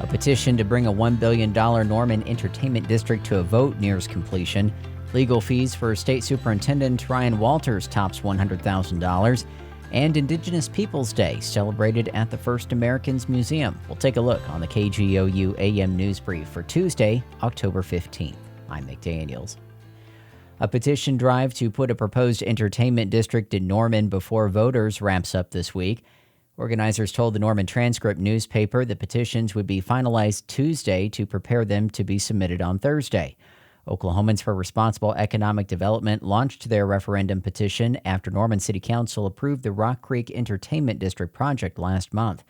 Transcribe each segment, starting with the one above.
A petition to bring a $1 billion Norman Entertainment District to a vote nears completion. Legal fees for State Superintendent Ryan Walters tops $100,000. And Indigenous Peoples Day celebrated at the First Americans Museum. We'll take a look on the KGOU AM News Brief for Tuesday, October 15th. I'm Nick Daniels. A petition drive to put a proposed entertainment district in Norman before voters wraps up this week. Organizers told the Norman Transcript newspaper the petitions would be finalized Tuesday to prepare them to be submitted on Thursday. Oklahomans for Responsible Economic Development launched their referendum petition after Norman City Council approved the Rock Creek Entertainment District project last month.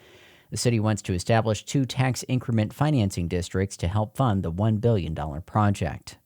The city wants to establish 2 tax increment financing districts to help fund the $1 billion project.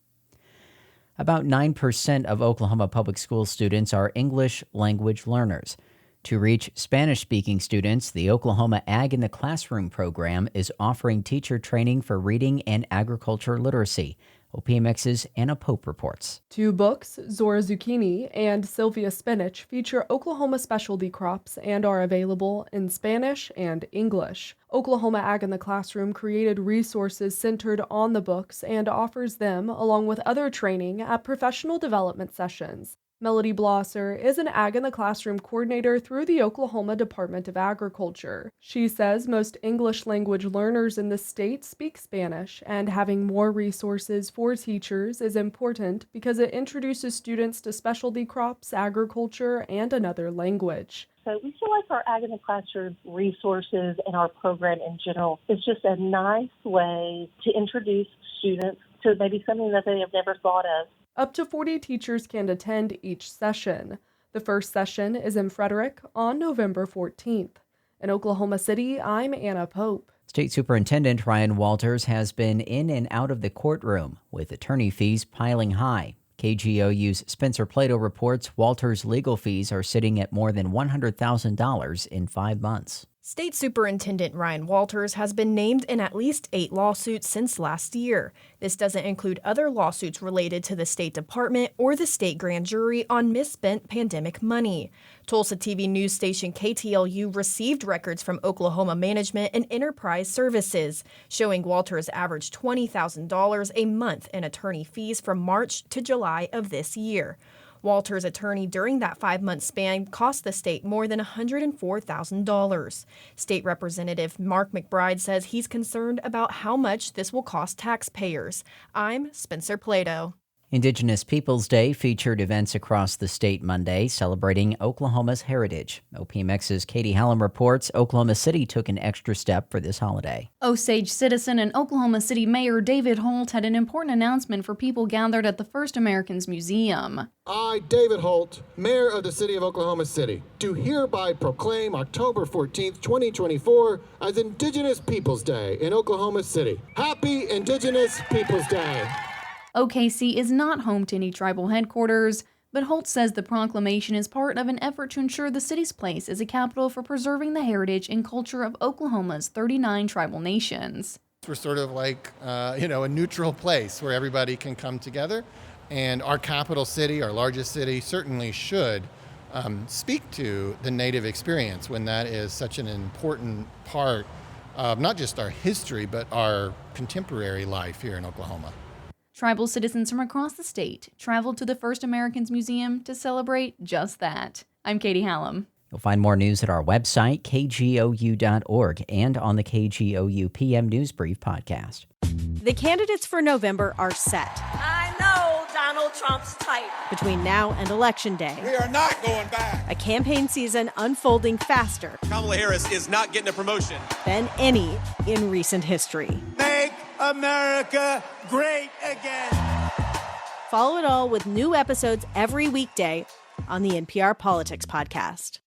About 9% of Oklahoma public school students are English language learners. To reach Spanish-speaking students, the Oklahoma Ag in the Classroom program is offering teacher training for reading and agriculture literacy. OPMX's Anna Pope reports. 2 books, Zora Zucchini and Sylvia Spinach, feature Oklahoma specialty crops and are available in Spanish and English. Oklahoma Ag in the Classroom created resources centered on the books and offers them, along with other training, at professional development sessions. Melody Blosser is an Ag in the Classroom coordinator through the Oklahoma Department of Agriculture. She says most English language learners in the state speak Spanish, and having more resources for teachers is important because it introduces students to specialty crops, agriculture, and another language. So we feel like our Ag in the Classroom resources and our program in general is just a nice way to introduce students to maybe something that they have never thought of. Up to 40 teachers can attend each session. The first session is in Frederick on November 14th. In Oklahoma City, I'm Anna Pope. State Superintendent Ryan Walters has been in and out of the courtroom, with attorney fees piling high. KGOU's Spencer Plato reports Walters' legal fees are sitting at more than $100,000 in 5 months. State Superintendent Ryan Walters has been named in at least 8 lawsuits since last year. This doesn't include other lawsuits related to the State Department or the state grand jury on misspent pandemic money. Tulsa TV news station KTLU received records from Oklahoma Management and Enterprise Services, showing Walters averaged $20,000 a month in attorney fees from March to July of this year. Walters' attorney during that 5-month span cost the state more than $104,000. State Representative Mark McBride says he's concerned about how much this will cost taxpayers. I'm Spencer Plato. Indigenous Peoples Day featured events across the state Monday celebrating Oklahoma's heritage. OPMX's Katie Hallam reports Oklahoma City took an extra step for this holiday. Osage citizen and Oklahoma City Mayor David Holt had an important announcement for people gathered at the First Americans Museum. I, David Holt, Mayor of the City of Oklahoma City, do hereby proclaim October 14th, 2024 as Indigenous Peoples Day in Oklahoma City. Happy Indigenous Peoples Day! OKC is not home to any tribal headquarters, but Holt says the proclamation is part of an effort to ensure the city's place as a capital for preserving the heritage and culture of Oklahoma's 39 tribal nations. We're sort of like, a neutral place where everybody can come together, and our capital city, our largest city, certainly should speak to the Native experience when that is such an important part of not just our history, but our contemporary life here in Oklahoma. Tribal citizens from across the state traveled to the First Americans Museum to celebrate just that. I'm Katie Hallam. You'll find more news at our website, kgou.org, and on the KGOU PM News Brief podcast. The candidates for November are set. I know Donald Trump's type. Between now and Election Day, we are not going back. A campaign season unfolding faster. Kamala Harris is not getting a promotion Than any in recent history. Make America great again. Follow it all with new episodes every weekday on the NPR Politics Podcast.